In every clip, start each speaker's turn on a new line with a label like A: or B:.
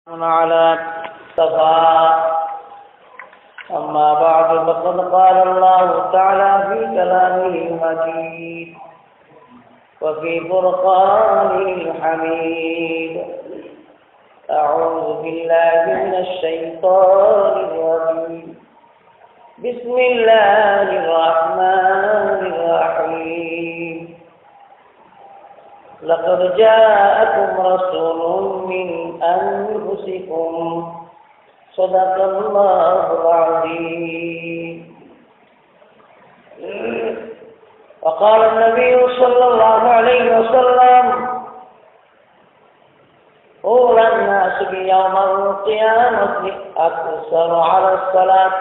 A: على صفاء. أما بعد فقد قال الله تعالى في كلامه المجيد وفي فرقانه الحميد: أعوذ بالله من الشيطان الرجيم. بسم الله الرحمن الرحيم. لقد جاءكم رسول من أنفسكم صدق الله العظيم. وقال النبي صلى الله عليه وسلم: أولى الناس بيوم القيامة أكثر على الصلاة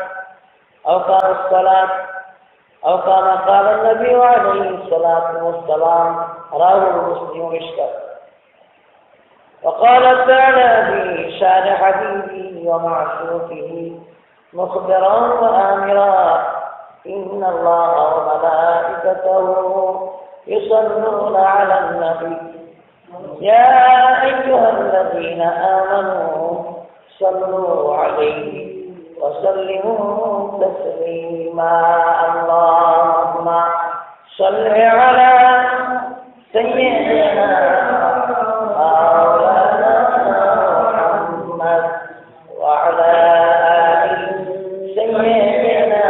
A: أو كما قال النبي عليه الصلاة والسلام. رواه مسلم واشتهر. وقال تعالى في شان حبيبه ومعشوقه مخبرا وآمرا: إن الله وملائكته يصلون على النبي يا أيها الذين آمنوا صلوا عليه وسلموا تسليما. اللهم صل على سيدنا مولانا محمد وعلى آل سيدنا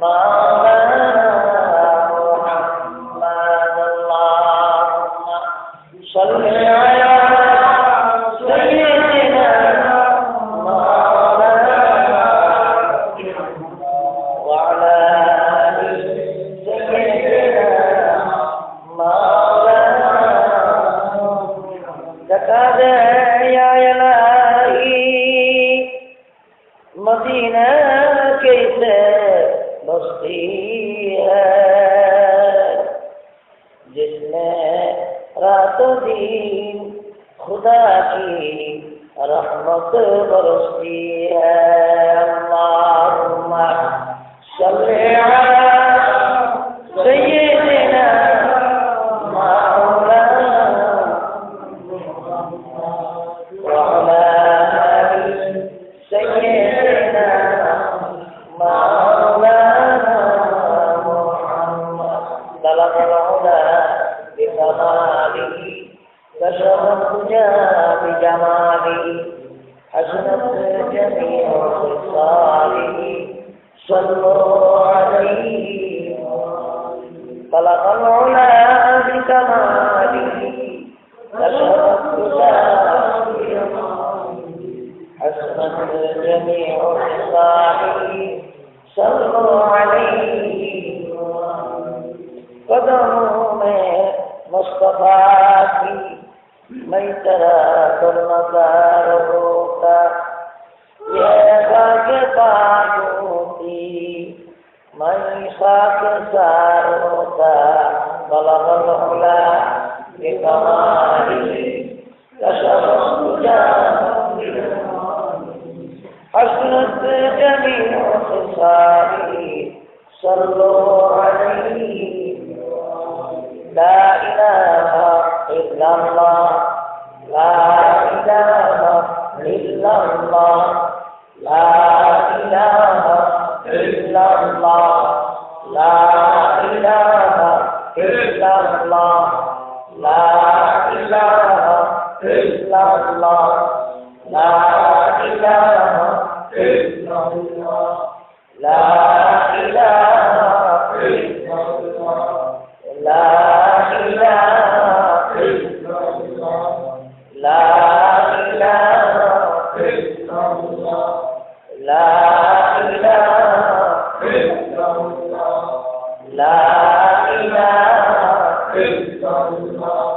A: مولانا محمد. اللهم صل على سيدنا مولانا وعلى آل سيدنا مولانا. زكاة يا إلهي مدینہ کیسے بستی ہے جس میں رات و دن خدا کی رحمت برستی ہے. اللہم صلی علی سیدنا مولانا وعلی آل سيدنا مولانا محمد. بلغ العلا بكماله كشف الدجى بجماله حسنت جميع خصاله صلوا عليه. بلغ العلا بكماله كشف الدجى حسنت جميع خصاله صلوا عليه. قدموں میں مصطفیٰ کی میں ترا کر مزار ہوتا. یہ خاک پاکوں کی میں خاک سار ہوتا. بلغ العلا بکمالہ کشف الدجى حسنت جميع خصاله صلوا عليه. لا إله إلا الله لا إله إلا الله لا إله إلا الله لا إله إلا الله لا إله إلا الله لا إله إلا الله لا إله إلا الله لا إله إلا الله لا إله إلا الله لا إله إلا الله لا إله إلا الله.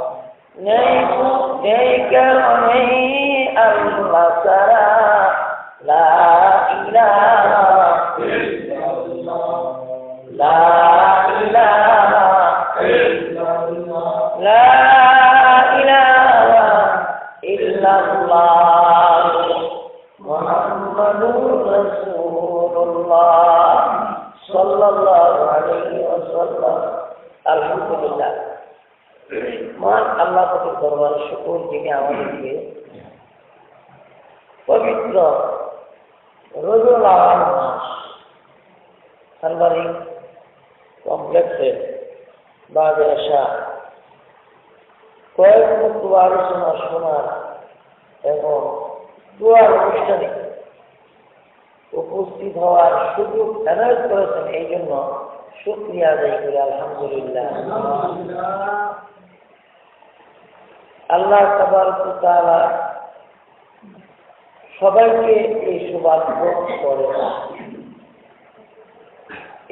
A: نہیں اللہ سرا لا إله إلا الله لا إله إلا الله لا إله إلا الله محمد رسول الله صلى الله عليه وسلم. الحمد لله. মহান আল্লাহ পাকের দরবারে শুকর যিনি আমাদেরকে পবিত্র রবিউল আওয়াল মাস সালবারি কমপ্লেক্সে বাদ এশা কয়েক মুক্ত আলোচনা শোনার এবং দুয়ার অনুষ্ঠানে উপস্থিত হওয়ার সুযোগ এনায়েত করেছেন, এই জন্য শুকরিয়া আদায় করি আলহামদুলিল্লাহ। আল্লাহ তাবারক ওয়া তাআলা সবাইকে এই সৌভাগ্য করে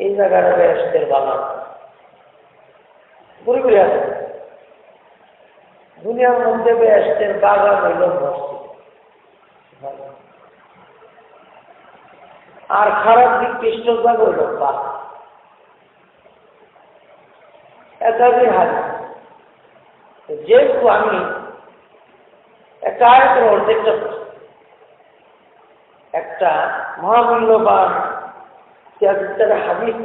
A: এই জায়গাটা বেহেশতের বাগান পুরোপুরি আছে। দুনিয়ার মধ্যে বেহেশতের বাগান হইল মসজিদ, আর খারাপ দিক পৃষ্ঠভাগ হইল পাক। একাধিক হাদিস যেহেতু আমি একটা আয়াতের অর্ধেকটা একটা মহামূল্যবান হাদিস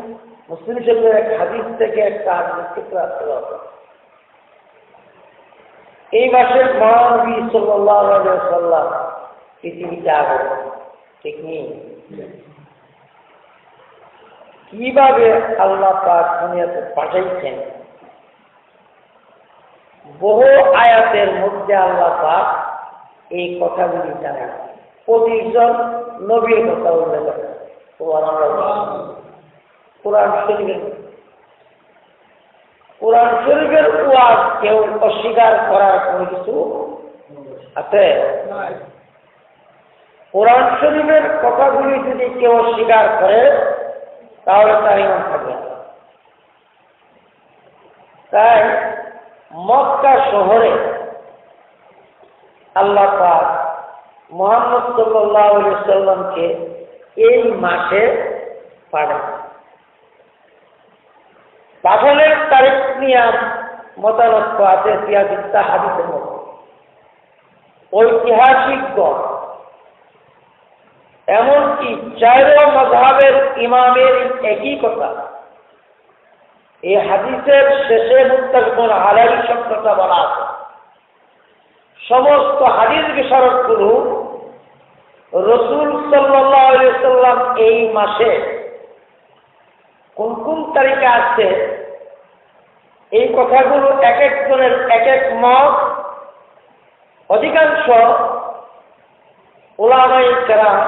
A: মুসলিম শরীফের এক হাদিস থেকে একটা এই মাসের মহানবী সাল্লাল্লাহু আলাইহি ওয়াসাল্লাম পৃথিবীতে আগমন, ঠিক নেই? কিভাবে আল্লাহ পাক দুনিয়াতে পাঠাইছেন বহু আয়াতের মধ্যে আল্লাহ পাক এই কথাগুলি জানান। প্রতিজন নবীর কথা উল্লেখ করেন কোরআন শরীফের ওয়াজ কেউ অস্বীকার করার কোন কিছু আছে? কোরআন শরীফের কথাগুলি যদি কেউ অস্বীকার করে তাহলে তার ঈমান থাকবে না। তাই মক্কা শহরে আল্লাহ পাক মুহাম্মদ সাল্লাল্লাহু আলাইহি ওয়াসাল্লামকে এই মাসে পাঠান। পাঠানের তারিখ নিয়ে মতানক্য আছে ইতিহাসিকতা হাদিসের মধ্যে। ঐতিহাসিকগণ এমনকি চাইরো মাযহাবের ইমামের একই কথা এই হাদিসের শেষে মুত্তাফিকুন আলাইহি শব্দটা বলা আছে। সমস্ত হাদিস বিশারদগুলো রাসূল সাল্লাল্লাহু আলাইহি ওয়াসাল্লাম এই মাসে কোন কোন তারিখে আসছে এই কথাগুলো এক একজনের এক এক মত। অধিকাংশ উলামায়ে কেরাম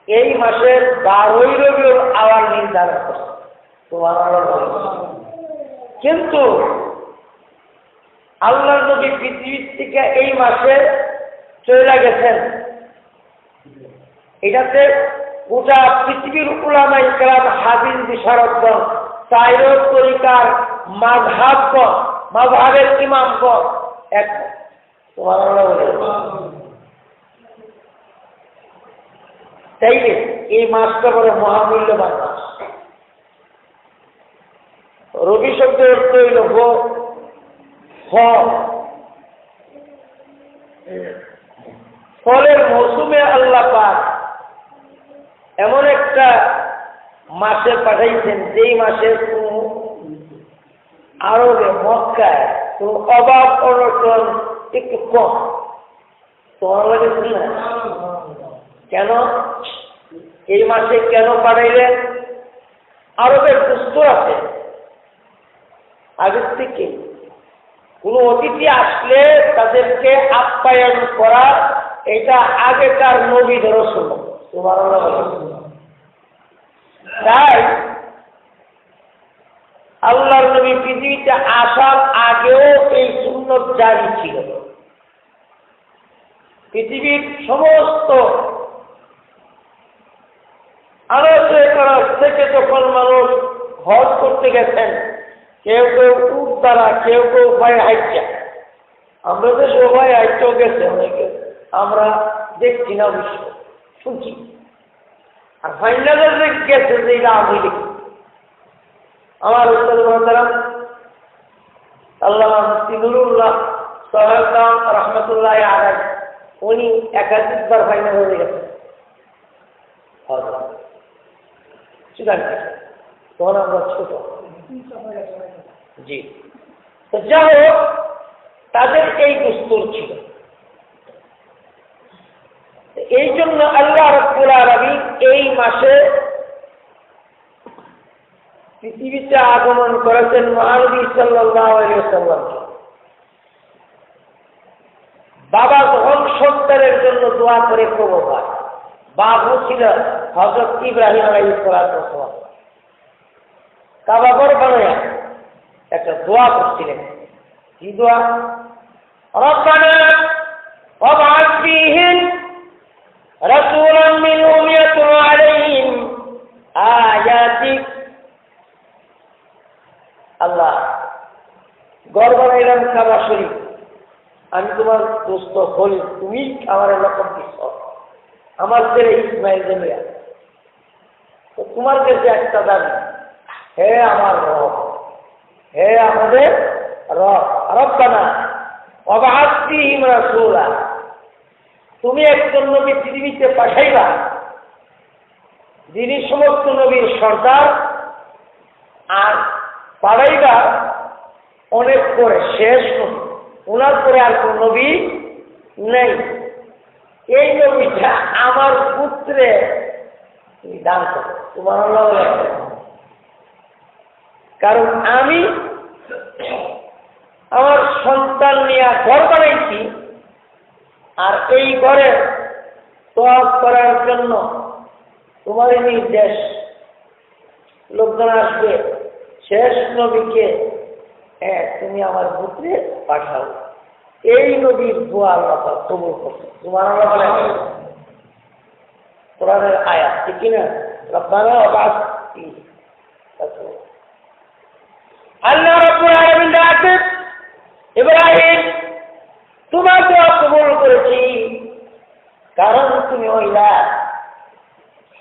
A: এই মাসের 12 রবিউল আওয়াল নির্ধারণ করছে। কিন্তু আল্লাহর নবী পৃথিবীর থেকে এই মাসে চলে গেছেন, এটাতে গোটা পৃথিবীর উলামায়ে কেরাম হাদিস বিশারদগণ চাইরো তরিকার মাযহাবের ইমামগণ একমত। তাইলে এই মাসটা বড় মহামূল্যবান মাস। রবি শব্দের অর্থ হইল ফলের মৌসুমে আল্লাহ পাক এমন একটা মাসে পাঠাইছেন যেই মাসে কোন আরবে মক্কায় কোন অভাব অনটন একটু কম। তোমার লাগে না কেন এই মাসে কেন পাঠাইলেন? আরবের দুস্থ আছে আগের থেকে। কোন অতিথি আসলে তাদেরকে আপ্যায়ন করা এটা আগেকার নবীদেরও সুন্নাত। তাই আল্লাহর নবী পৃথিবীতে আসার আগেও এই সুন্নত জারি ছিল। পৃথিবীর সমস্ত আরব থেকে যখন মানুষ হজ করতে গেছেন, কেউ কেউ উট দ্বারা, কেউ কেউ পায়ে হাইটা, আমরা তো সবাই হাইটেও গেছে অনেকে, আমরা দেখছি না অবশ্য শুনছি। আর ফাইনালে গেছে যে এটা আমি দেখি। আমার উত্তর আল্লামা মুফতি নুরুল্লাহ সাহেব রহমতুল্লাহ আলাইহি উনি একাধিকবার ফাইনাল হয়ে গেছেন। তখন আমরা ছোট। জি, তো যাই হোক, তাদের এই দুস্তুর ছিল। এই জন্য আল্লাহ রাব্বুল আলামিন এই মাসে পৃথিবীতে আগমন করেছেন মহানবী সাল্লাল্লাহু আলাইহি ওয়াসাল্লামকে। বাবা যখন সন্তানের জন্য দোয়া করে কবুল হয়, বাবা ছিল হযরত ইব্রাহিম আলাইহিস সালাম। কাবা ঘর বানায়া একটা দোয়া করছিলেন। কি দোয়া? রব্বানা ওয়াবআথ ফীহিম রাসূলাম মিনহুম ইয়াতলু আলাইহিম আয়াতিক। আল্লাহ, ঘর বানাইলাম কাবা শরীফ, আমি তোমার দোস্ত হলি, তুমি আমার লক্ষ্য দিচ্ছ, আমার ছেলে ইসমাইল জমিয়া, তো তোমার কাছে একটা দাবি, হে আমার রব, হে আমাদের রব, রব্বানা ওয়াবআথ ফীহিম রাসূলা, তুমি একজন নবী পৃথিবীতে পাঠাইবা, যিনি সমস্ত নবীর সর্দার, আর পাঠাইবা অনেক পরে, শেষ নবী, ওনার পরে আর কোন নবী নেই। এই নবীটা আমার পুত্রে তুমি দান করো, তোমার কারণ আমি আমার সন্তান নিয়ে ঘর বানাইছি, আর এই ঘরে তওয়াফ করার জন্য তোমার নির্দেশ, লোকজন আসবে, শেষ নবীকে তুমি আমার পুত্রে পাঠাও। এই নবীর দোয়া আল্লাহ কবুল করছে। সুবহানাল্লাহ। কোরআনের আয়াত, ঠিক না? রব্বানা ওয়াবআথ ফীহিম রাসূলা। আল্লাহ রাব্বুল আলামিন ডাকেন, ইব্রাহিম তোমার দোয়া কবুল করেছি, কারণ তুমি হইলা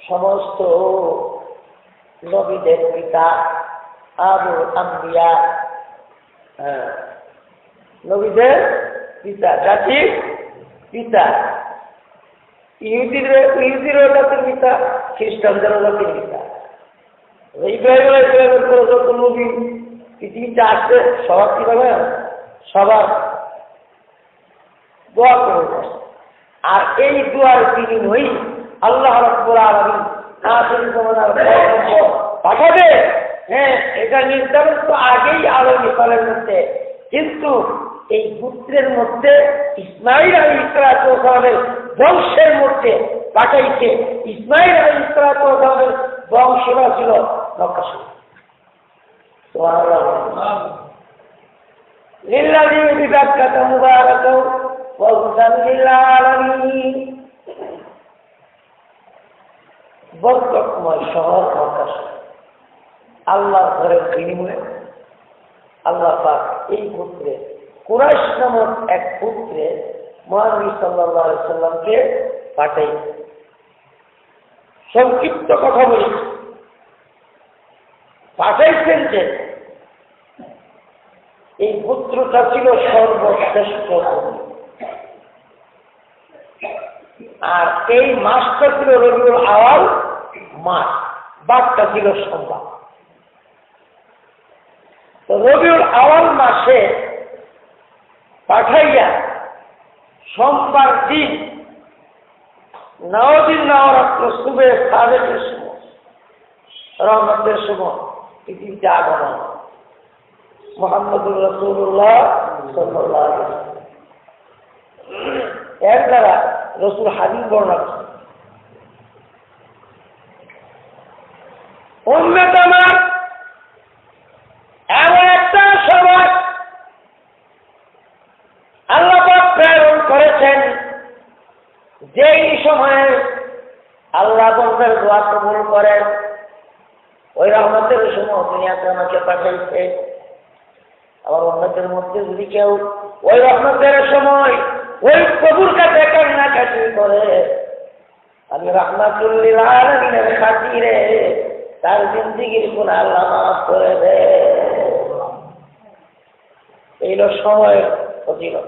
A: সমস্ত নবীদের পিতা, আবুল আম্বিয়া, নবীদের পিতা, জাতির পিতা। ইহুদিরও জাতির পিতা, খ্রিস্টানদেরও জাতির পিতা। ইব্রাহিম আলাইহিস পরে যত নবী পৃথিবীতে আসছে, সবার কি হবে? সবার দোয়া করে। আর এই দোয়ার বিনিময়ে আল্লাহ রাব্বুল আলামিন আখির জামানার পয়গম্বর পাঠাবে। এটা নির্ধারণ তো আগেই আলাদা মিসালের মধ্যে, কিন্তু এই পুত্রের মধ্যে ইসমাইল আলাইহিস সালামের বংশের মধ্যে পাঠাইছে। ইসমাইল আলাইহিস সালামের বংশরা ছিল মক্কা শরীফ। সুবহানাল্লাহ। লিল্লাযী বিবাক্কাতা মুবারাকাও ওয়া হুদাল লিল আলামিন। বরকতময় শহর মক্কা শরীফ। আল্লাহর ঘরের বিনিময়ে আল্লাহ পাক এই পুত্রে, কুরাইশ নামক এক পুত্রে মহানবী সাল্লাল্লাহু আলাইহি সাল্লামকে পাঠাইছে। সংক্ষিপ্ত কথা বলি, পাঠাইছেন যে এই পুত্রটা ছিল সর্বশ্রেষ্ঠ, আর এই মাসটা ছিল রবিউল আওয়াল মাস, বারটা ছিল সোমবার। তো রবিউল আওয়াল মাসে পাঠাইয়া সোমবার দিন নওদিন নবরাত্র শুভে সাদেকের সময়, রহমতের সময় পৃথিবীতে আগমন মুহাম্মদুর রাসূলুল্লাহ সাল্লাল্লাহু আলাইহি ওয়াসাল্লাম। এর দ্বারা রাসূল হাদিস বর্ণনা করেন, উম্মত আমার এমন একটা সময় আল্লাহ পাক প্রেরণ করেছেন, যেই সময়ে আল্লাহ বান্দার দোয়া কবুল করেন, ওই রহমতের সময় দুনিয়াতে আমাকে পাঠাইছে। আবার উম্মতের মধ্যে যদি কেউ ওই রহমতের সময় ওই প্রভুর কাছে কান্নাকাটি করে, আমি রাহমাতুল লিল আলামিনের খাতিরে তার জিন্দেগির গুনাহ আল্লাহ মাফ করে দেয়। এই হলো সময়ের ফজিলত।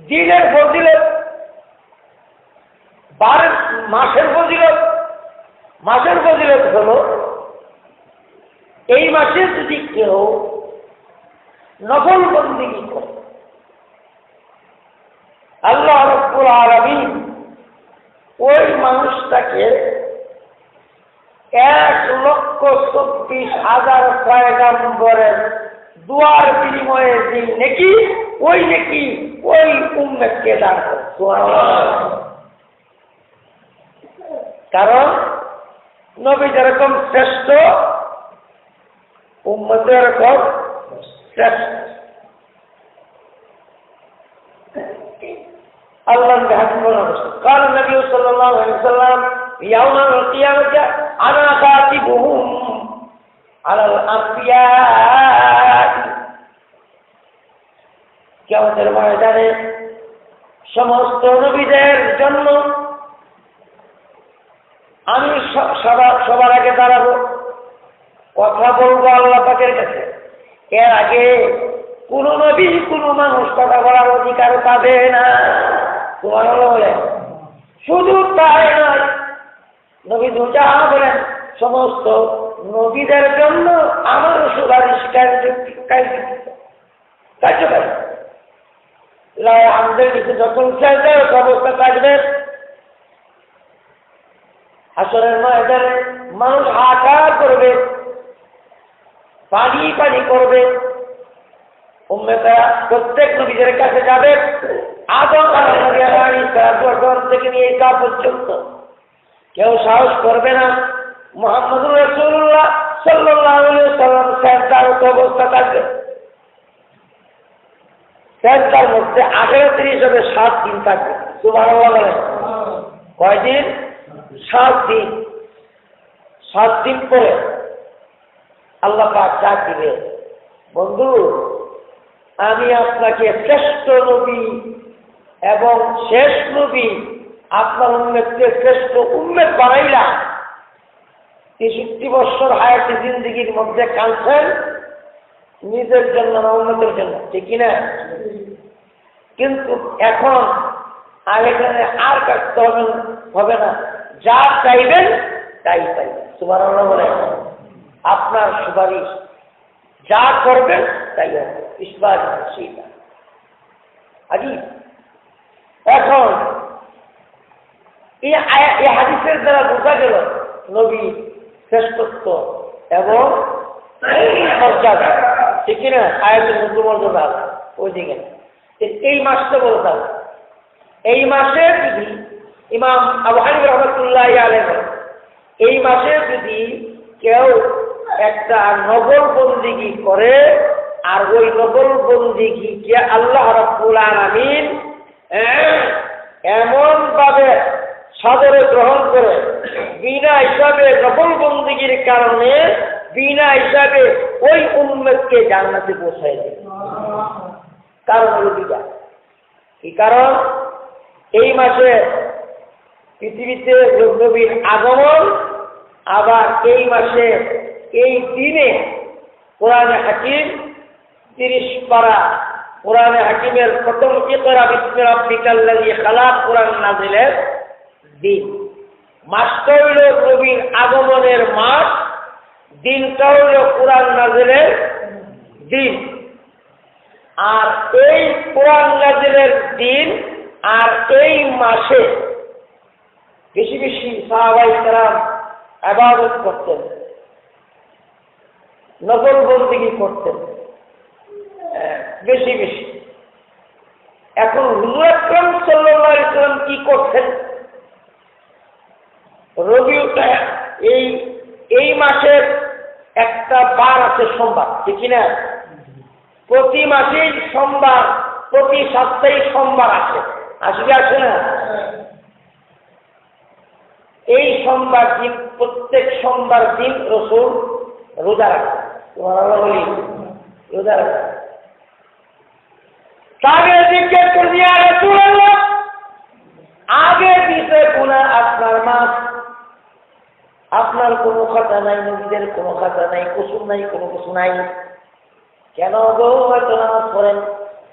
A: দিনের ফজিলত, মাসের ফজিলত। মাসের ফজিলত হলো এই মাসে যদি কেউ নফল বন্দেগী করে, পয়গম্বরের দুয়ার বিনিময়ে যে নেকি ওই উম্মতকে দান করে। কারণ নবী যেরকম শ্রেষ্ঠ উম্মত এরকম শ্রেষ্ঠ। আল্লাহ قال النبي صلى الله عليه وسلم يوم القيامة أنا خاتمهم على الأنبياء। কিয়ামতের ময়দানে সমস্ত নবীদের জন্য আমি সবার আগে দাঁড়াবো, কথা বলবো আল্লাহ পাকের কাছে। এর আগে কোন নবী কোন মানুষ কথা বলার অধিকার পাবে না। সুবহানাল্লাহ বলেন। শুধু তাই নয়, নবী দুটা বলেন সমস্ত নবীদের জন্য আমার সুপারিশ কার্যকারী। আমাদের কিছু যখন চাইবে অবস্থা থাকবে, হাসরের ময়দানে মানুষ হাহাকার করবে, পানি পানি করবে। উম্মতেরা প্রত্যেক নবীদের কাছে যাবে, আদম আলাইহিস থেকে নিয়ে কা পর্যন্ত কেউ সাহস করবে না। মুহাম্মদুর রাসূলুল্লাহ সাল্লাল্লাহু আলাইহি ওয়াসাল্লাম সেজদার অবস্থা থাকবে। সেজদার মধ্যে 38 হবে 7 দিন থাকবে। সুবহানাল্লাহ বলেন। কয়দিন? 7 দিন। 7 দিন পরে আল্লাহ পাক ডাক দিবে, বন্ধু আমি আপনাকে শ্রেষ্ঠ নবী এবং শেষ নবী, আপনার উম্মতকে শ্রেষ্ঠ উম্মত বানাইলাম। 63 বছর হায়াতে জিন্দেগির মধ্যে কাঁদছেন নিজের জন্য না উম্মতের জন্য, ঠিক কিনা? কিন্তু এখন আর এখানে আর কাটতে হবে না, যা চাইবেন তাই পাইবেন। সুবহানাল্লাহ বলেন। আপনার সুপারিশ যা করবেন তাই হবে। এখন এই হাদিসের দ্বারা বোঝা গেল নবী শ্রেষ্ঠত্ব এবং মর্যাদা, ঠিক কিনা? আয়াতের মধ্যে মর্যাদা ওই দিকে। এই মাসটা বলতে হবে, এই মাসে যদি ইমাম আবু হানিফা রাহমাতুল্লাহি আলাইহি এই মাসে যদি কেউ একটা নফল বন্দেগী করে আর ওই নফল বন্দেগীকে আল্লাহ রাব্বুল আলামিন এমন ভাবে সাদরে গ্রহণ করে, বিনা হিসাবে নফল বন্দেগীর কারণে বিনা হিসাবে ওই উম্মতকে জান্নাতে পৌঁছায় দেয়। কারণ হলো দুইটা। কি কারণ? এই মাসে পৃথিবীতে নবীর আগমন, আবার এই মাসে এই দিনে কোরআনে হাকিম 30 পারা কোরআনে হাকিমের প্রথম ইকরা বিসমি রাব্বিকাল্লাযী খালাক কোরআন নাযিলের দিন। মাসটা হইল নবীর আগমনের মাস, দিনটা হইল কোরআন নাযিলের দিন। আর এই কোরআন নাযিলের দিন আর এই মাসে বেশি বেশি সাহাবায়ে কেরাম ইবাদত করতেন, নফল বন্দেগী করতেন বেশি বেশি। এখন হুজুর আকরাম সাল্লাল্লাহু আলাইহি ওয়াসাল্লাম কি করতেন? এই মাসের একটা বার আছে সোমবার, ঠিক না? প্রতি মাসেই সোমবার, প্রতি সপ্তাহে সোমবার আসে, আসে না? এই সোমবার দিন, প্রত্যেক সোমবার দিন রাসূল রোজা রাখেন। সুবহানাল্লাহ বলি, রোজা রাখেন। তাকে জিজ্ঞেস করে দিয়া রাসূলুল্লাহ, আগে দিতে গুনাহ আপনার মাস, আপনার কোনো খাতা নাই, নবীদের কোনো খাতা নাই, কুসুম নাই, কোনো কিছু নাই, কেন গো এত নামাজ পড়েন?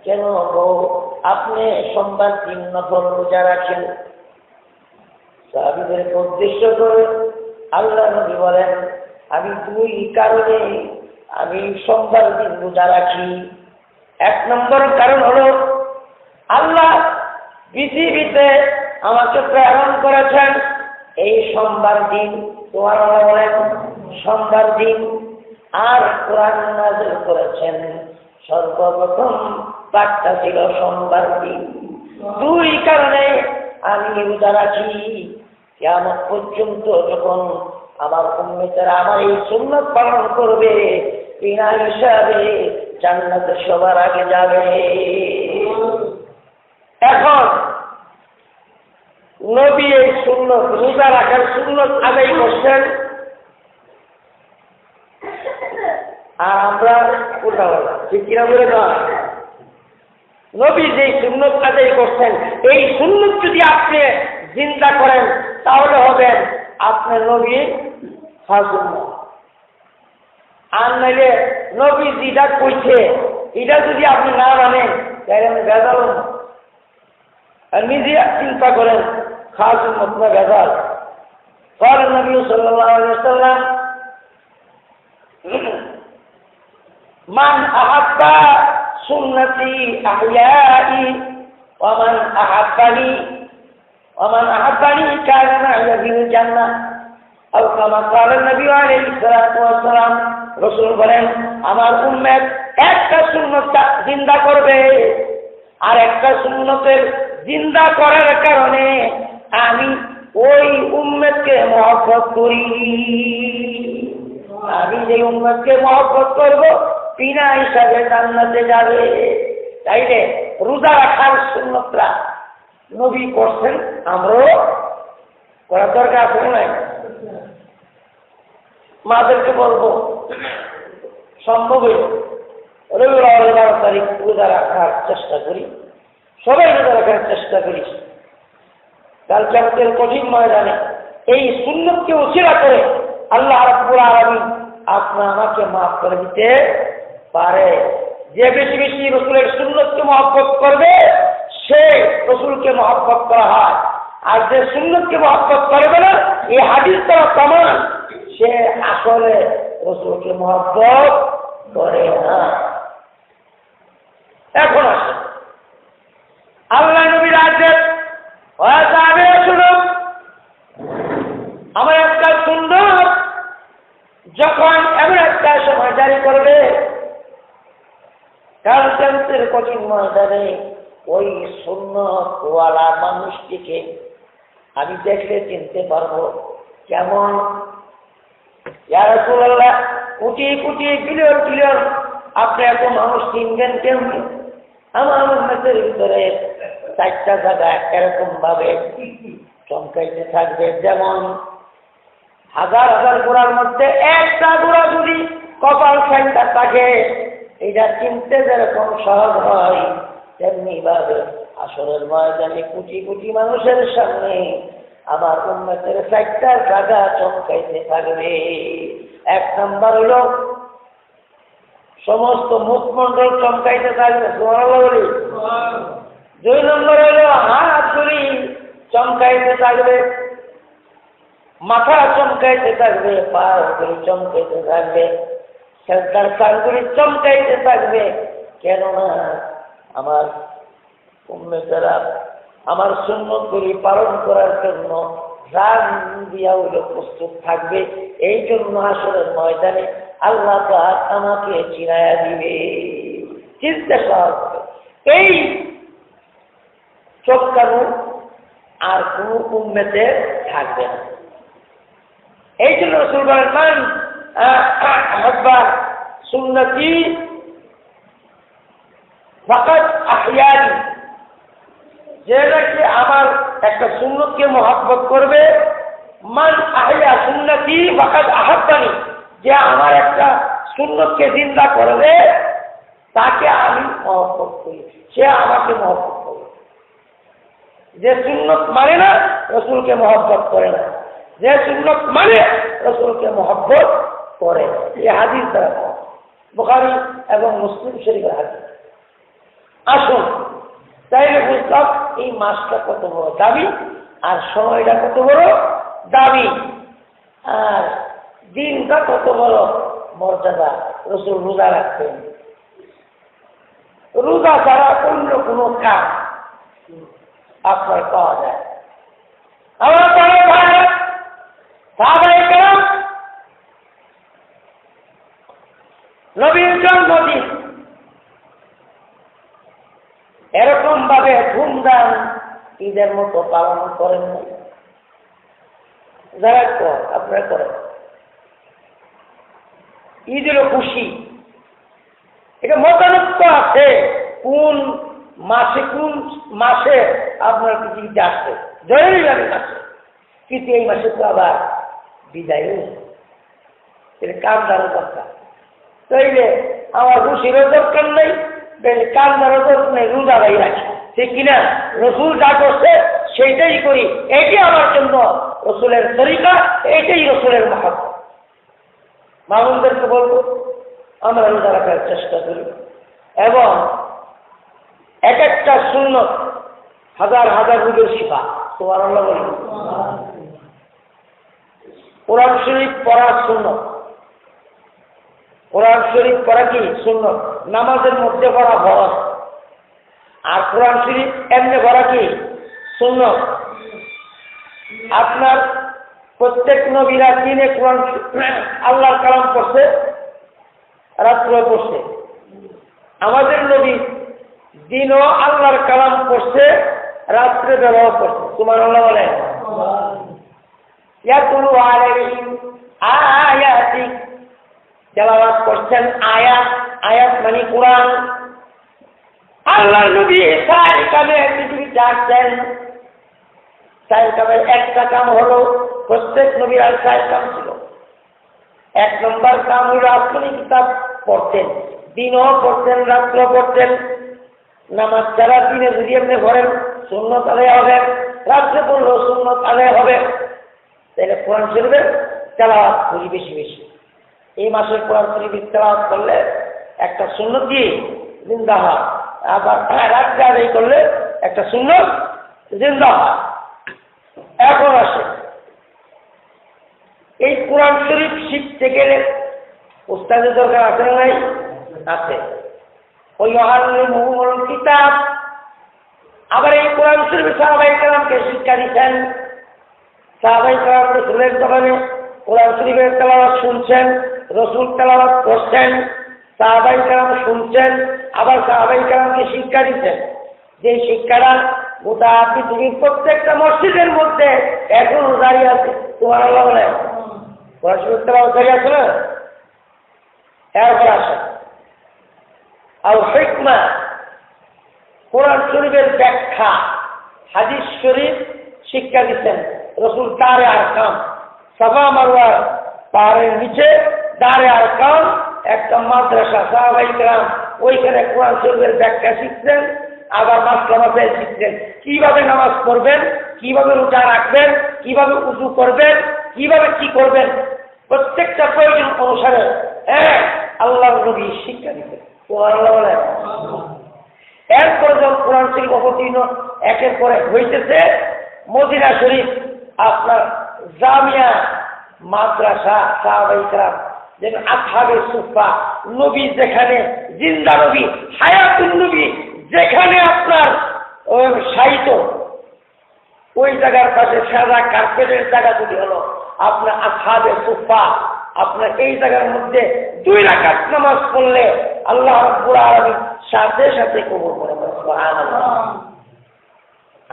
A: কেন গো আপনি সোমবার দিন নফল রোজা রাখেন? সাহাবীদেরকে উদ্দেশ্য করে আল্লাহ নবী বলেন, আমি 2 কারণে আমি সোমবার দিন রোজা রাখি। 1 নম্বর কারণ হলো আল্লাহ পৃথিবীতে আমাকে প্রেরণ করেছেন এই সোমবার দিন। তোমার বলেন সোমবার দিন। আর কোরআন নাযিল করেছেন সর্বপ্রথম পাঠটা ছিল সোমবার দিন। দুই কারণে আমি রোজা রাখি, কিয়ামত পর্যন্ত যখন আমার উম্মতেরা আমার এই সুন্নাত পালন করবে, বিনা হিসাবে জান্নাতে সবার আগে যাবে। এখন নবী এই সুন্নত, রোজা রাখার সুন্নত আদায় করছেন, আর আমরা উল্টাপাল্টা, ঠিক কিনা বলে না? নবী যে সুন্নত আদায় করছেন, এই সুন্নত যদি আপনি জিন্দা করেন তাহলে হবেন আপনার নবী হাজুম। আর নাইলে নবী যেটা কইছে এটা যদি আপনি না মানেন তাহলে আমি ভেজাল না। আর নিজে চিন্তা করেন খাজুম আপনার ভেজাল। قال النبي صلى الله عليه وسلم من أحب سنتي أحيائي ومن أحبني كان معي في الجنة أو كما قال النبي عليه الصلاة والسلام। রসুল বলেন আমার উম্মত একটা সুন্নত জিন্দা করবে, আর একটা সুন্নতের জিন্দা করার কারণে আমি ওই উম্মতকে মহব্বত করি। আমি যে উম্মতকে মহব্বত করবো বিনা হিসাবে জান্নাতে যাবে। তাইলে রোজা রাখার সুন্নতরা নবী করছেন, আমরাও করার দরকার আছে নাই? মাদেরকে বলবো সম্ভব হইল রবিবার 11 তারিখ রোজা রাখার চেষ্টা করি, সবাই রোজা রাখার চেষ্টা করি। কালকে আমাদের কঠিন ময়দানে এই সুন্নতকে উছিলা করে আল্লাহ রাব্বুল আলামিন আপনা আমাকে মাফ করে দিতে পারে। যে বেশি বেশি রসুলের সুন্নতকে মহব্বত করবে সে রসুলকে মহব্বত করা হয়, আর যে সুন্নতকে মহব্বত করবে না, এই হাদিস দ্বারা প্রমাণ, সে আসলে রসুলকে মহব্বত করে না। এখন আসে আল্লাহ নবীর আদেশ, শুনুন আমার একটা সুন্নত যখন এমন একটা সময় জারি করবে কাল কিয়ামতের কঠিন ময়দানে ওই সুন্নতওয়ালা মানুষটিকে আমি দেখলে চিনতে পারবো। কেমন? ইয়া রাসূলুল্লাহ, কোটি কোটি বিলিয়ন বিলিয়ন আপনি এত মানুষ চিনবেন কেমনি? আমার উম্মতের ভিতরে 4টা জায়গা এরকম ভাবে চমকাইতে থাকবে, যেমন হাজার হাজার ঘোড়ার মধ্যে একটা ঘোড়া যদি কপাল সেন্টার থাকে, এটা চিনতে যেরকম সহজ হয়, তেমনি ভাবে আসরের ময়দানে কোটি কোটি মানুষের সামনে আমার উম্মতের 4টা জায়গা চমকাইতে থাকবে। 1 নম্বর হলো সমস্ত মুখমণ্ডল চমকাইতে থাকবে, সুবহানাল্লাহ বলি। 2 নম্বর হলো হাতগুলি চমকাইতে থাকবে, মাথা চমকাইতে থাকবে, পাগুলি চমকাইতে থাকবে, সেজদার স্থানগুলি চমকাইতে থাকবে। কেননা আমার উম্মতেরা আমার সুন্নতগুলি পালন করার জন্য জান দিয়া হইল প্রস্তুত থাকবে। এই জন্য আসরের ময়দানে আল্লাহ পাক আমাকে চিনায়া দিবে। চিন্তা সহজ, এই চমকানো আর কোন উম্মতে থাকবে না। এই জন্য রাসূল বলেন মান আহাব্বা সুন্নতি ফাকাদ আহইয়ানি, যে নাকি আমার একটা সুন্নতকে মহব্বত করবে, মান আহইয়া সুন্নতি ফাকাদ আহাব্বানি, যে আমার একটা সুন্নতকে জিন্দা করবে তাকে আমি মহব্বত করি, সে আমাকে মহব্বত করবে। যে সুন্নত মানে না রাসূলকে মহব্বত করে না, যে সুন্নত মানে রাসূলকে মহব্বত করে। এই হাদিস দ্বারা বুখারী এবং মুসলিম শরীফের হাদিস। আসুন তাইলে বুঝলাম এই মাসটা কত বড় দামি, আর সময়টা কত বড় দামি, আর দিনটা কত বড় মর্যাদা। রাসূল রোজা রাখতেন, রোজা ছাড়া অন্য কোনো কাজ আপনার পাওয়া যায়। আমার পরে ভাই সাহাবায়ে কেরাম নবীর জন্মদিন এরকম ভাবে ধুমধাম ঈদের মতো পালন করেন না। যারা আপনারা করেন, ঈদ হলো খুশি। এটা মতানৈক্য আছে কোন মাসে আপনার পৃথিবীতে আসছে, জরুরি লাগে মাসে, কিন্তু এই মাসে তো আবার বিদায় এটা কান্দারও দরকার। তাইলে আমার খুশিরও দরকার নেই, কান্দারও দরকার নেই, রোজা বাই রাখি, ঠিক কিনা? রসুল যা করছে সেইটাই করি, এটি আমার জন্য রসুলের তরিকা, এটাই রসুলের মাহাত্ম্য। মামুনদেরকে বলবো আমরা রোজা রাখার চেষ্টা করি, এবং এক একটা সুন্নত হাজার হাজার রোগের শিফা। সুবহানাল্লাহ বলি। কোরআন শরীফ পড়া সুন্নত। কোরআন শরীফ পড়া কি সুন্নত? নামাজের মধ্যে পড়া ফরজ, আর কোরআন শরীফ এমনি পড়া কি সুন্নত। আপনার প্রত্যেক নবীরা দিনে কোরআন আল্লাহর কালাম পড়ছে, রাত্রে পড়ছে। আমাদের নবী দিনও আল্লাহর কালাম পড়ছে, রাত্রে বেলাও পড়ছে। সুবহানাল্লাহ বলে। ইয়াতুলু আলাইহিম আয়াতিক, তেলাওয়াত করছেন আয়াত। আয়াত মানে কোরআন। আল্লাহর নবী চার কামে পৃথিবীতে আসছেন। চার কামের একটা কাম হলো, প্রত্যেক নবীর আর চার কাম ছিল। এক নম্বর কাম হলো আসমানি কিতাব পড়তেন, দিনও পড়তেন, রাত্রেও পড়তেন। নামাজ যারা দিনে যদি এমনি পড়েন সুন্নত আদায় হবে, রাত্রে পড়লেও সুন্নত আদায় হবে। তাহলে কোরআন শরীফের তেলাওয়াত করি বেশি বেশি। এই মাসের কোরআন শরীফের তেলাওয়াত করলে একটা সুন্নত দিয়ে জিন্দা হয়, আবার রাত্রে আদায় করলে একটা সুন্নত জিন্দা হয়। এখন আসে এই কোরআন শরীফ শিখতে গেলে উস্তাদের দরকার আছে না নাই? আছে। ওই আল্লিমুহুমুল কিতাব, আবার এই কোরআন শরীফ সাহাবায়ে কেরামকে শিক্ষা দিতেন। সাহাবায়ে কেরাম রাসূলের দোকানে কোরআন শরীফের তেলাওয়াত শুনছেন, রসুল তেলাওয়াত করছেন, সাহাবায়ে কেরাম শুনছেন, আবার সাহাবায়ে কেরামকে শিক্ষা দিতেন। যে শিক্ষাটা গোটা পৃথিবীর প্রত্যেকটা মসজিদের মধ্যে এখনো দাঁড়িয়ে আছে। সুবহানাল্লাহ বলে। কোরআন শরীফ তেলাওয়াত দাঁড়িয়ে আছে না? এরপর আসে আল হিকমা, কোরআন শরীফের ব্যাখ্যা। হাদিস শরীফ শিক্ষা দিচ্ছেন রসুল। দারে আরকাম, সাফা মারওয়ার পাহাড়ের নিচে দারে আরকাম একটা মাদ্রাসা। সাহাবায়ে কেরাম ওইখানে কোরআন শরীফের ব্যাখ্যা শিখছেন, আবার মাসলামাতে শিখছেন। কিভাবে নামাজ পড়বেন, কিভাবে রোজা রাখবেন, কিভাবে উযু করবেন, কিভাবে কি করবেন, প্রত্যেকটা প্রয়োজন অনুসারে আল্লাহর নবী শিক্ষা দিতেন। সুবহানাল্লাহ বলেন। এরপরে যখন কোরআন শরীফ অবতীর্ণ একের পরে হইতেছে, মদিনা শরীফ আপনার জামিয়া মাদ্রাসা, সাহাবায়ে কেরাম যেন আসহাবে সুফা, নবী যেখানে জিন্দা নবী, হায়াতুন নবী যেখানে আপনার শায়িত, ওই জায়গার পাশে সাদা কার্পেটের জায়গা যদি হলো আপনার আসহাবে সুফা, আপনার এই জায়গার মধ্যে 2 রাকাত নামাজ পড়লে আল্লাহ রাব্বুল আলামিন সাথে সাথে কবুল করে। সুবহানাল্লাহ।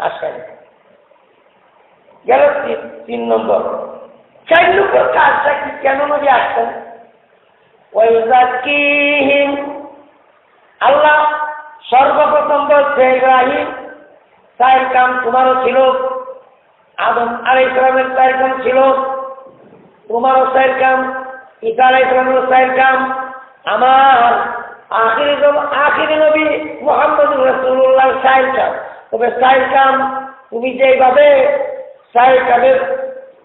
A: আসেন গেল 3 নম্বর। 4 নম্বর কাজটা কি, কেন নবী আসছেন? ওয়াইযাকিহিম, আল্লাহ সর্বপ্রথম বলছে ইব্রাহিম 4 কাম তোমারও ছিল, আদম আলাইহিস সালামের 4 কাম ছিল, তোমারও 4 কাম, ঈসা আলাইহিস সালামের 4 কাম, আমার আখিরি নবী মুহাম্মদুর রাসূলুল্লাহ 4 কাম। তবে 4 কাম তুমি যেভাবে 4 কামের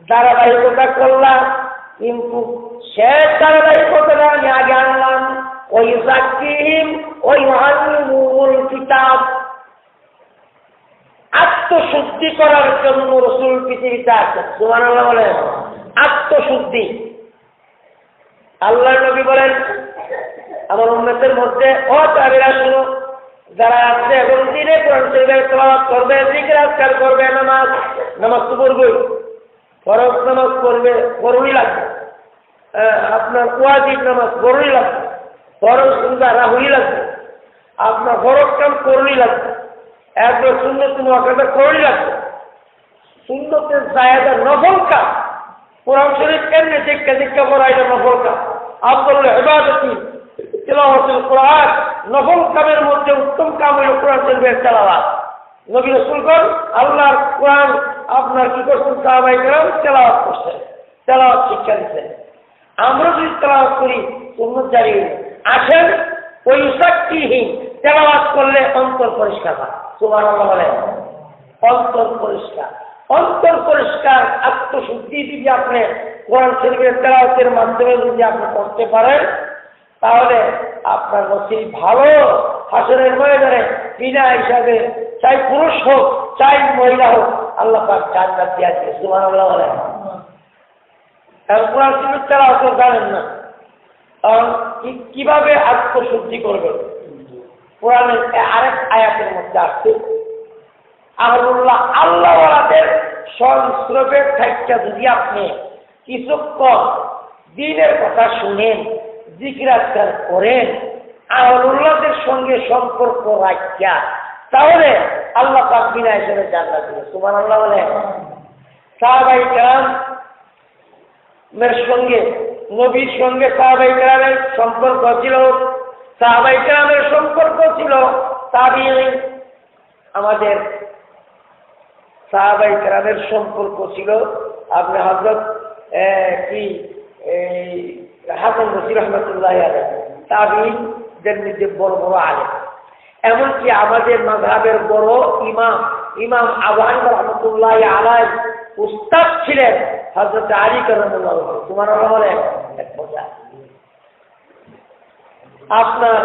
A: ধারাবাহিকতা করলাম, কিন্তু শেষ ধারাবাহিকতা আমি আগে আনলাম। ওই যাকিহিম ওই মুআল্লিমুল কিতাব, আত্মশুদ্ধি করার জন্য রসুল পৃথিবীতে আসেন। সুবহানাল্লাহ বলেন। আত্মশুদ্ধি। আল্লাহ নবী বলেন আমার উম্মতের মধ্যে ও তাবেরা শুনো, যারা আছে এবং দিনে কোরআন শরীফের তেলাওয়াত করবে, জিকির আজকার করবে, নামাজ তো পড়বে, ফরজ নামাজ পড়বে, বড়ই লাগবে, আপনার ওয়াজিব নামাজ বড়ই লাগবে, ফরজ রোজা রাহুই লাগবে, আপনার ফরজ কাম করলেই লাগবে, একবার সুন্নত মুআক্কাদা করলেই লাগবে। সুন্নতের জায়েদা নফল কাজ, কোরআন শরীফ এমনি দেখতে দেখতে পড়া, এটা নফল কাজ। আফদালুল ইবাদাতি তিলাওয়াতুল কোরআন, নফল কামের মধ্যে উত্তম কাম হলো কোরআন শরীফের তেলাওয়াত। নবী রাসূলগণ আল্লাহর কোরআন আপনার কি করছেন, সাহাবায়ে কেরাম তেলাওয়াত করছেন, তেলাওয়াত শিক্ষা দিচ্ছেন। আমরা যদি তেলাওয়াত করি সুন্নাত জারি হইল। আসেন ওই সাক্ষীহীন তেলাওয়াত করলে অন্তর পরিষ্কার হয়। সুবহানাল্লাহ বলেন, অন্তর পরিষ্কার, অন্তর পরিষ্কার আত্মশুদ্ধি যদি আপনি কোরআন শরীফের তেলাওয়াতের মাধ্যমে যদি আপনি করতে পারেন, তাহলে আপনার নসিব ভালো। হাসরের ময়দানে বিনা হিসাবে চাই পুরুষ হোক চাই মহিলা হোক, আল্লাহ পাক জান্নাত দিয়ে আছে। সুবহানাল্লাহ বলেন। কোরআন শরীফের তেলাওয়াত জানেন না, কারণ কিভাবে আত্মশুদ্ধি করবেন? কোরআনের আরেক আয়াতের মধ্যে আসছে, আহলুল্লাহ আল্লাহওয়ালাদের সংস্রবের থাইকা যদি আপনি কিছুক্ষণ দ্বীনের কথা শুনেন, জিকির আজকার করেন, আহলুল্লাহদের সঙ্গে সম্পর্ক রাখিয়া, তাহলে আল্লাহ পাক বিনা হিসেবে জান্নাত দিবে। সুবহানাল্লাহ বলেন। সাহাবায়ে কেরামের সঙ্গে, নবীর সঙ্গে সাহাবায়ে কেরামের সম্পর্ক ছিল, সাহাবায়ে কেরামের সম্পর্ক ছিল তাবিঈন, আমাদের সাহাবায়ে কেরামের সম্পর্ক ছিল আপনি হযরত হাসান বসরি রহমাতুল্লাহি আলাইহি, তাবিঈনদের মধ্যে বড় বড় আলেম। এমনকি আমাদের মাযহাবের বড় ইমাম আবু হানিফা রহমাতুল্লাহি আলাইহি উস্তাদ ছিলেন হযরত আলী কারামাল্লাহু ওয়াজহু। সুবহানাল্লাহ বলেন। আপনার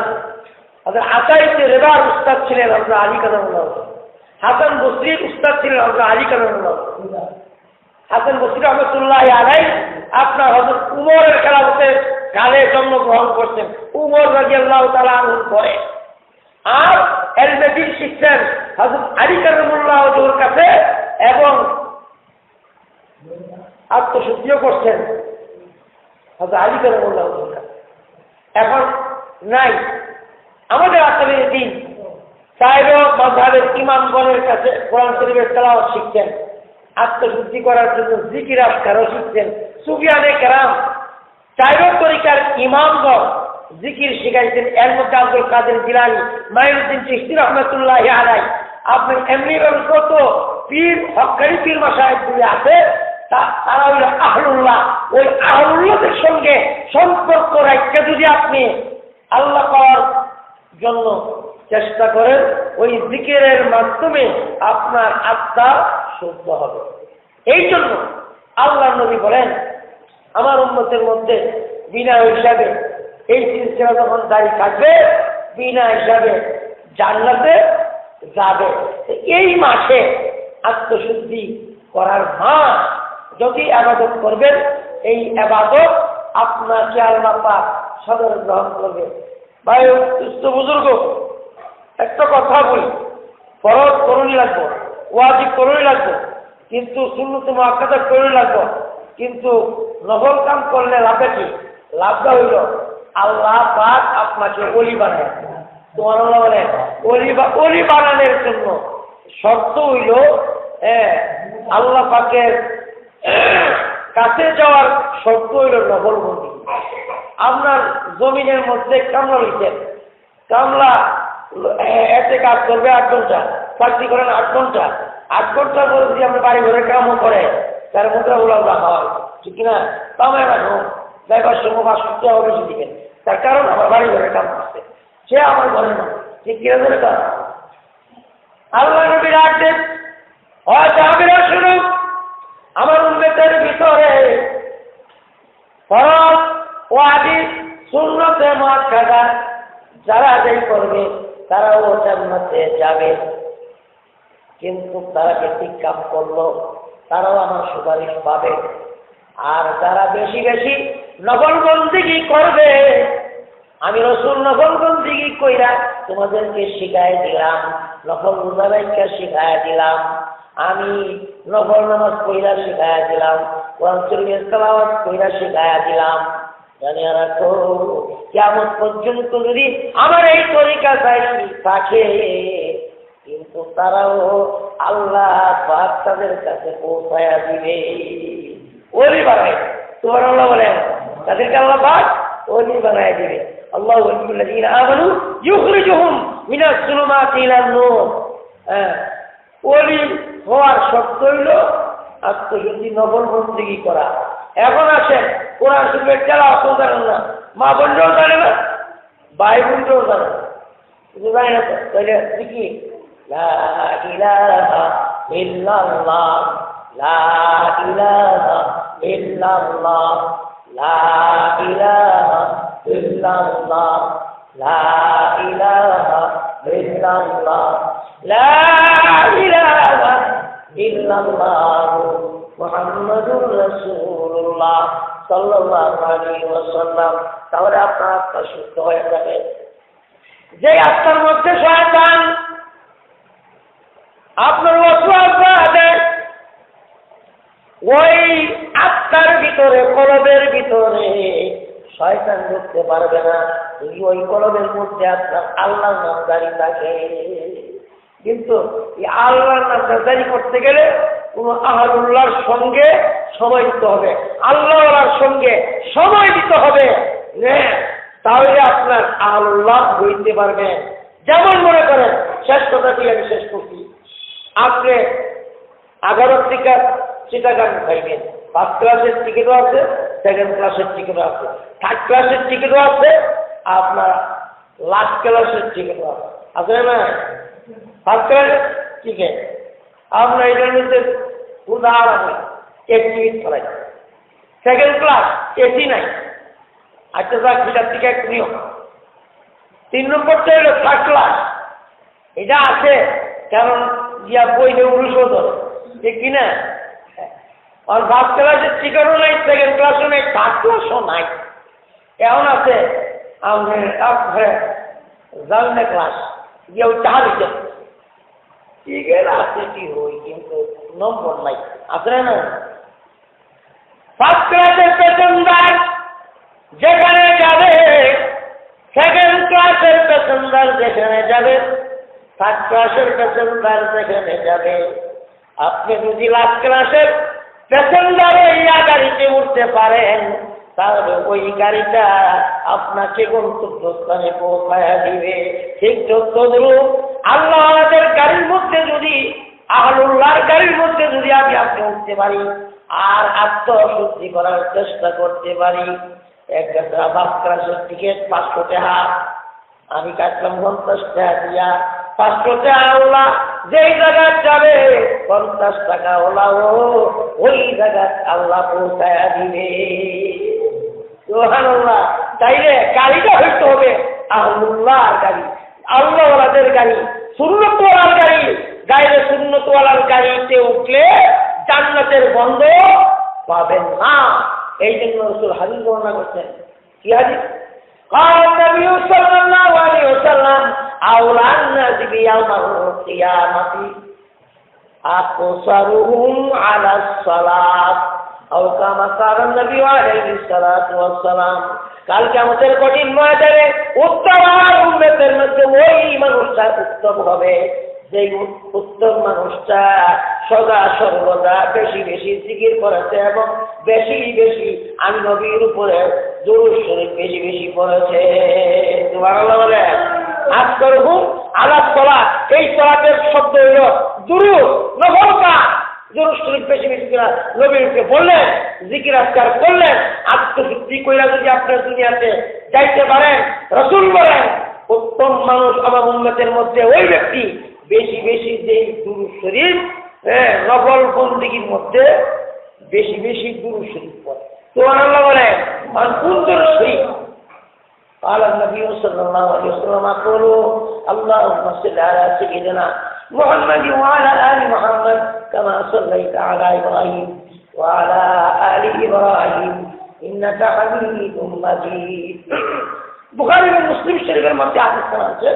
A: হযরত আতাইতে রেবার উস্তাদ ছিলেন হযরত আলী কারামাল্লাহু ওয়াজহু। হাসান বসরির উস্তাদ ছিলেন হযরত আলী কারামাল্লাহু ওয়াজহু। হাসান বসরি রহমাতুল্লাহি আলাইহি আপনার হযরত উমরের খেলাফতে কালে জন্মগ্রহণ করতেন, উমর রাদিয়াল্লাহু তাআলা আনহুর পরে। আর ইলমে দ্বীন শিখছেন হযরত আলী কারামাল্লাহু ওয়াজহুর কাছে, এবং আত্মশুদ্ধিও করছেন হযরত আলী কারামাল্লাহু ওয়াজহুর কাছে। এখন নাই আমাদের আসলে দিন সাহেব মাযহাবের ইমামগণের কাছে কোরআন শরীফের তেলাওয়াত শিখছেন, আত্মশুদ্ধি করার জন্য জিকির আজকারও শিখছেন। সুফিয়ানে কেরাম চাইরো তরিকার ইমামগণ জিকির শিখাইছেন। এর মধ্যে আব্দুল কাদের জিলানী, মাইনুদ্দিন চিশতি রহমাতুল্লাহি আলাইহি, আপনি এমনি কত পীর হক্কানি পীর মাশায়েখগুলি আছে, তারা হইল আহলুল্লাহ। ওই আহলুল্লাহদের সঙ্গে সম্পর্ক রাখতে যদি আপনি আল্লাহ পাওয়ার জন্য চেষ্টা করেন, ওই জিকিরের মাধ্যমে আপনার আত্মা শুদ্ধ হবে। এই জন্য আল্লাহ নবী বলেন, আমার উম্মতের মধ্যে বিনা হিসাবে এই সিলসিলা যখন জারি থাকবে, বিনা হিসাবে জান্নাতে যাবে। এই মাসে আত্মশুদ্ধি করার মাস, যদি ইবাদত করবেন, এই ইবাদত আপনাকে আল্লাহ পাক সদর গ্রহণ করবে। ভাই বুজুর্গ, একটা কথা বলি, ফরজ করুন লাগবো, ওয়াজিব করুন লাগবো, কিন্তু সুন্নত মুআক্কাদা করুন লাগবো। কিন্তু নফল কাম করলে লাভে কি? লাভটা হইল আল্লাহ পাক আপনাকে ওলি বানায়। সুবহানাল্লাহ বলেন। ওলি বানানোর জন্য শর্ত হইল আল্লাহ পাকের কাছে যাওয়ার শর্ত হইল নফল বন্দি। আপনার জমিনের মধ্যে কামলা হইতেন, কামলা এতে কাজ করবে 8 ঘন্টা, চাকরি করেন 8 ঘন্টা, 8 ঘন্টার পরে যদি আমরা বাড়ি ঘরে কামও করে, তার মুদ্রা গুলাও রাখা হয়, ঠিক কিনা? তামে রাখো, যাইবার সময় 500 টাকা বেশি দিবেন, তার কারণ আমার বাড়ি ঘরে কাম করছে, সে আমার ঘরে না, ঠিক কিনা? ধরে তার আল্লাহ নবী রাখবেন, হয়তো আমিরা শুনুন, আমার উম্মতের ভিতরে ফরজ, ওয়াজিব, সুন্নতে মুআক্কাদা যারা যেই করবে তারাও জান্নাতে যাবে। কিন্তু তারা ঠিক কাম করলো, তারাও আমার সুপারিশ পাবে। আর যারা বেশি বেশি নফল বন্দেগী করবে, আমি রাসূল নফল বন্দেগী কইরা তোমাদেরকে শিখাই দিলাম, নফল রোজা রাখা শিখাই দিলাম, আমি নফল নামাজ কইরা শিখাই দিলাম, কোরআন শরীফের তেলাওয়াত কইরা শিখাই দিলাম। জানিয়ে রাখো কিয়ামত পর্যন্ত যদি আমার এই তরিকা চাই থাকে, কিন্তু তারাও আল্লাহ পাক তাদের কাছে পৌঁছায়া দিবে। ওলি বানায় তোমার আল্লাহ বলেন, তাদেরকে আল্লাহ পাক ওলি বানায় দিবে। আল্লাহ ওয়ালিউল্লাযীনা আমানু ইউখরিজুহুম মিনাজ যুলুমাতি ইলান নূর। ওলি হওয়ার শর্ত হইল আত্মশুদ্ধি, নফল বন্দেগী করা। এখন আসেন, কোরআন শরীফের তেলাওয়াত জানেন না, মা বোনরাও জানে না, ভাই বোনরাও জানে না, কিছু জানে না। তো তাহলে কি লা ইলাহা ইল্লাল্লাহ, লা ইলাহা ইল্লাল্লাহ, লা ইলাহা ইল্লাল্লাহ, লা ইলাহা ইল্লাল্লাহ, লা ইলাহা ইল্লাল্লাহ মুহাম্মাদুর রাসূলুল্লাহ সাল্লাল্লাহু আলাইহি ওয়াসাল্লাম। তাহলে আপনার আত্মা শুদ্ধ হয়ে যাবে। যে আত্মার মধ্যে শয়তান আপনার ওয়াসওয়াসা দেয়, ওই আত্মার ভিতরে, কলবের ভিতরে শয়তান ঢুকতে পারবে না। ওই কলবের মধ্যে আপনার আল্লাহর নাম জারি থাকে। কিন্তু এই আল্লাহর নামটা জারি করতে গেলে কোন আহলুল্লাহর সঙ্গে সময় দিতে হবে, আল্লাহওয়ালার সঙ্গে সময় দিতে হবে। তাহলে আপনার আহলুল্লাহ হইতে পারবেন। যেমন মনে করেন, শেষ কথাটি আমি শেষ করছি, আপনি 11 থেকে চিটাগাং খাইবেন, 1st ক্লাসের টিকিটও আছে, 2nd ক্লাসের টিকিটও আছে, 3rd ক্লাসের টিকিটও আছে, আপনার লাস্ট ক্লাসের টিকিটও আছে, আছে না? 1st ক্লাসের টিকিট আমরা এটার মধ্যে উদাহরণ এক টিকিট ফেলাই, 2nd ক্লাস এসি নাই, আচ্ছা যাক সেটার টিকিট নিও। 3 নম্বরটা হলো 3rd ক্লাস, এটা আছে কারণ ইয়া বইলে 19 ঠিক কিনা। আর 1st ক্লাসের টিকিটও নাই, 2nd ক্লাসও নাই, 3rd ক্লাসও নাই। এখন আছে আপনার জানলে ক্লাস ইয়েও চাহা দিতে টিকিট আছে কি হই, কিন্তু নম্বর নাই, আছে না? 1st ক্লাসের প্যাসেঞ্জার যেখানে যাবে, 2nd ক্লাসের প্যাসেঞ্জার যেখানে যাবে, 3rd ক্লাসের প্যাসেঞ্জার যেখানে যাবে। আপনি যদি লাস্ট ক্লাসের প্যাসেঞ্জারে ইয়া গাড়িতে উঠতে পারেন, তাহলে ওই গাড়িটা আপনাকে গন্তব্যস্থানে পৌঁছায়া দিবে। ঠিক তদ্রূপ আল্লাহর গাড়ির মধ্যে যদি, আহলুল্লাহর গাড়ির মধ্যে যদি আপনি উঠতে পারি আর আত্মশুদ্ধি করার চেষ্টা করতে পারি, একটা 1st ক্লাসের টিকিট 500 টাকা, আমি কাটলাম 50 টাকা দিয়া, 500 টাকা ওলা যেই জায়গায় যাবে 50 টাকা ওলা ওই জায়গায় আল্লাহ পৌঁছায়া দিবে। সুবহানাল্লাহ। তাইলে গাড়িটা হইতে হবে আহলুল্লাহর গাড়ি, আল্লাহওয়ালাদের গাড়ি, সুন্নতওয়ালার গাড়ি। গাড়িতে সুন্নতওয়ালার গাড়িতে উঠলে জান্নাতের গন্ধ পাবেন না। এই জন্য রাসূল হাদিস বর্ণনা করছেন। কি হাদিস? قال النبي صلى الله عليه وسلم أولى الناس بيوم القيامة أقصرهم على الصلاة أو كما قال النبي عليه الصلاة والسلام। কাল কিয়ামতের কঠিন ময়দানে উত্তম উম্মতের মধ্যে ওই মানুষটা উত্তম হবে যে উত্তম মানুষটা সদা সর্বদা বেশি বেশি জিকির করেছে এবং বেশি বেশি আমি নবীর উপরে দুরূদ শরীফ বেশি বেশি পড়েছে। সুবহানাল্লাহ বলে। আকসারুহুম আলা সালাত, এই সালাতের শব্দ হলো দুরূদ, নফল কাজ। দুরূদ শরীফ বেশি বেশি করে নবীর উপরে বললেন, জিকির আজকার করলেন। আত্মশুদ্ধি কইরা যদি আপনার দুনিয়াতে যাইতে পারেন, রাসূল বলেন উত্তম মানুষ আমার উম্মতের মধ্যে ওই ব্যক্তি বেশি বেশি যে দুরূদ শরীফ নফল বন্দেগীর মধ্যে বেশি বেশি দুরূদ শরীফ পড়ে। সুবহানাল্লাহ বলেন। আর কোন দুরূদ শরীফ? قال النبي صلى الله عليه وسلم قولوا اللهم صل على سيدنا محمد وعلى آل محمد كما صليت على إبراهيم وعلى آل إبراهيم إنك حميد مجيد। বুখারী এবং মুসলিম শরীফের মধ্যে হাদিস আছে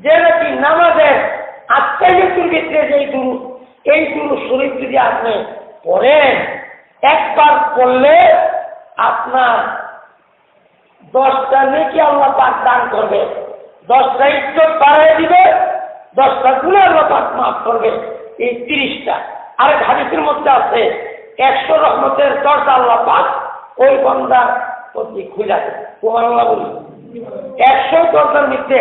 A: যে নাকি নামাজের আত্মাহিয়াতুর ভিতরে যেই দুরূদ, এই দুরূদ শরীফ যদি আপনি পড়েন, একবার পড়লে আপনার 10টা নেকি আল্লাহ পাক দান করবে, 10টা ইজ্জত বাড়ায় দিবে, 10টা গুনাহ আল্লাহ পাক মাফ করবে। এই 30টা। আর হাদিসের মধ্যে আছে 100 রহমতের দরজা আল্লাহ পাক ওই বান্দার প্রতি খুলে দেন। সুবহানাল্লাহ বলি। 100 দরজার মধ্যে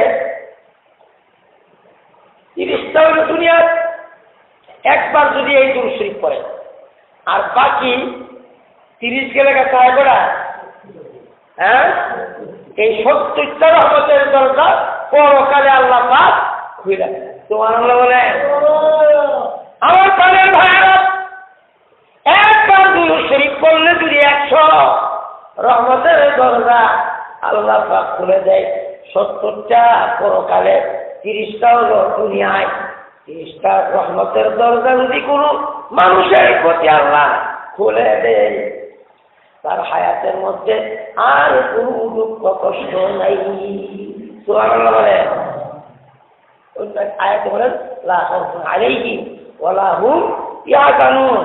A: 30টা হলো দুনিয়ার, একবার যদি এই দুরূদ শরীফ পড়ে, আর বাকি 30 গেলে কাছে করা, হ্যাঁ, এই 70টা রহমতের দরজা পরকালে আল্লাহ পাক খুলে দেন। সুবহানাল্লাহ বলে। আমার প্রাণের ভাইরা, একবার দুরূদ শরীফ পড়লে যদি 100 রহমতের দরজা আল্লাহ পাক খুলে দেয়, 70টা পরকালে, 30টা হলো দুনিয়ায়। 30টা রহমতের দরজা যদি কোনো মানুষের প্রতি আল্লাহ খুলে দেয়, তার হায়াতের মধ্যে আর কোনো দুঃখ কষ্ট নাই। সুবহানাল্লাহ বলে। আয়াতে বলেন লা খাউফুন আলাইহিম ওয়ালা হুম ইয়াহজানুন।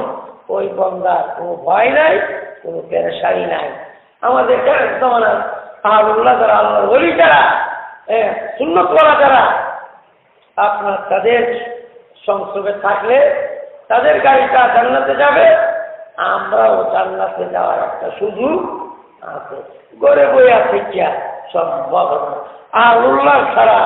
A: ওই বান্দার কোনো ভয় নাই, কোনো পেরেশানি নাই। আমাদের জমানার আল্লাহ যারা, আল্লাহর ওলি যারা, সুন্নতওয়ালা যারা, আপনার তাদের সংসর্গে থাকলে তাদের গাড়িটা জান্নাতে যাবে, আমরাও জান্নাতে যাওয়ার একটা সুযোগ আছে। গড়ে বই আছে কি সম্ভব না। আল্লাহ ছাড়া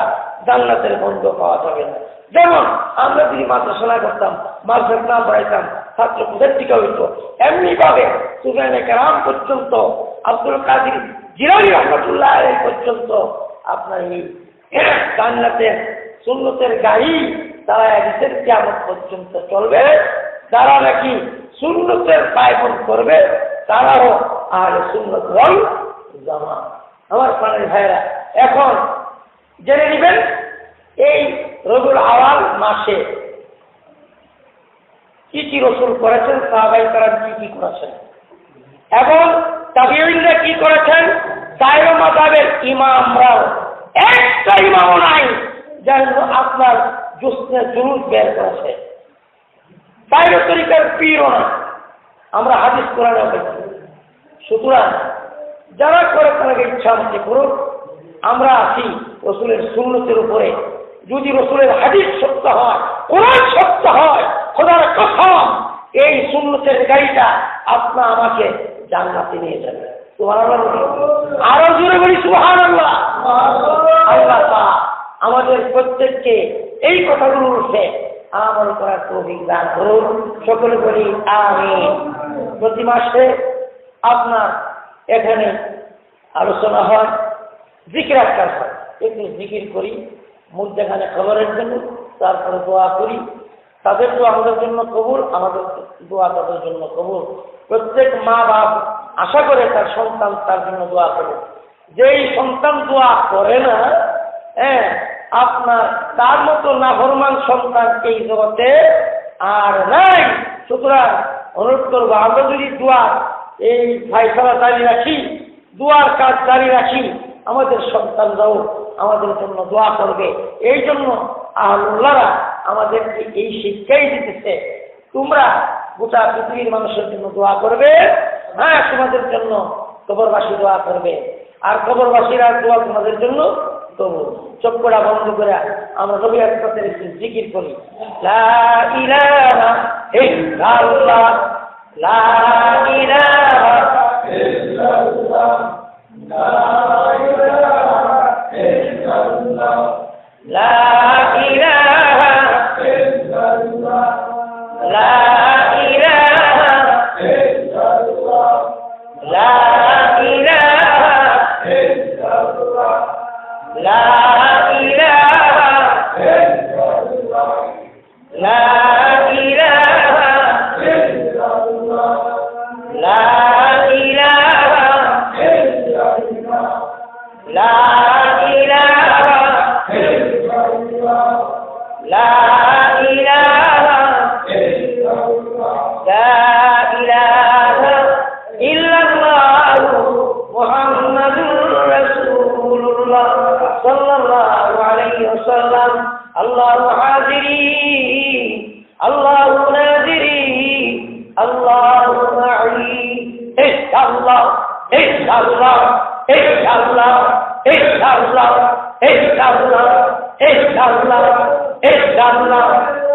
A: জান্নাতের বন্ধ পাওয়া যাবে না। যেমন আমরা যদি মাদ্রাসা করতাম, মাদ্রাসা না পড়াইতাম, ছাত্র কোথার টিকা হইতো, এমনি ভাবে সুফিয়ানে কেরাম পর্যন্ত, আব্দুল কাদের জিলানী রহমাতুল্লাহ আলাইহি পর্যন্ত আপনার এই জান্নাতের সুন্নতের গাড়ি তারা একদিন কিয়ামত পর্যন্ত চলবে। যারা নাকি সুন্নতের পায়বন করবে তারাও আহলে সুন্নাত ওয়াল জামাত। আমার প্রাণের ভাইরা, এখন জেনে নেবেন এই রবিউল আউয়াল মাসে কি কি রাসূল করেছেন, সাহাবায়ে কেরাম কি কি করেছেন, এবং তাবিঈনরা কি করেছেন, চাইরো মাযহাবের ইমামরাও, একটা ইমামও নাই যেন আপনার জুসনে জুলুস বের করেছে। চাইরো তরিকার পীরও না। আমরা হাদিস কোরআনে পেয়েছি। সুতরাং যারা করে তাদেরকে ইচ্ছা মতো করুক, আমরা আছি রসুলের সুন্নতের উপরে। যদি রসুলের হাদিস সত্য হয়, কোরআন সত্য হয়, খোদার কসম এই সুন্নতের গাড়িটা আপনা আমাকে জান্নাতে নিয়ে যাবে। সুবহানাল্লাহ। আরো জোরে বলি সুবহানাল্লাহ। আল্লাহ পাক আমাদের প্রত্যেককে এই কথাগুলোর উপরে আমল করার তৌফিক দান করুন। সকলে বলি আমিন। প্রতি মাসে আপনার এখানে আলোচনা হয়, জিকির আজকাল হয়, একটু জিকির করি, মধ্যেখানে খবরের জন্য, তারপরে দোয়া করি। তাদের তো আমাদের জন্য কবুল, আমাদের দোয়া তাদের জন্য কবুল। প্রত্যেক মা বাপ আশা করে তার সন্তান তার জন্য দোয়া করে। যেই সন্তান দোয়া করে না, আপনার তার মতো নাফরমান সন্তান এই জগতে আর নাই। সুতরাং অনুরোধ করবো, আমরা যদি দোয়া এই ফায়সালা জারি রাখি, দোয়ার কাজ জারি রাখি, আমাদের সন্তানরাও আমাদের জন্য দোয়া করবে। এই জন্য আল্লাহরা আমাদেরকে এই শিক্ষাই দিতেছে, তোমরা গোটা পৃথিবীর মানুষের জন্য দোয়া করবে। হ্যাঁ, তোমাদের জন্য কবরবাসী দোয়া করবে, আর কবরবাসীরা দোয়া তোমাদের জন্য তবু। চক্ষুটা বন্ধ করে আমরা নবী আকরামের একটু জিকির করি। লা ইলাহা ইল্লাল্লাহ, লা ইলাহা ইল্লাল্লাহ, লা ইলাহা ইল্লাল্লাহ, লা ইলাহা ইল্লাল্লাহ, লা ইলাহা ইল্লাল্লাহ, লা ইলাহা ইল্লাল্লাহ, লা ইলাহা ইল্লাল্লাহ, লা ইলাহা ইল্লাল্লাহ, লা ইলাহা ইল্লাল্লাহ, লা ইলাহা ইল্লাল্লাহ, লা ইলাহা ইল্লাল্লাহ, লা ইলাহা ইল্লাল্লাহ মুহাম্মাদুর রাসূলুল্লাহ সাল্লাল্লাহু আলাইহি ওয়াসাল্লাম। আল্লাহু হাজিরি, আল্লাহু নাজিরি, আল্লাহু মা'i, ইনশাআল্লাহ, ইনশাআল্লাহ, ইনশাআল্লাহ।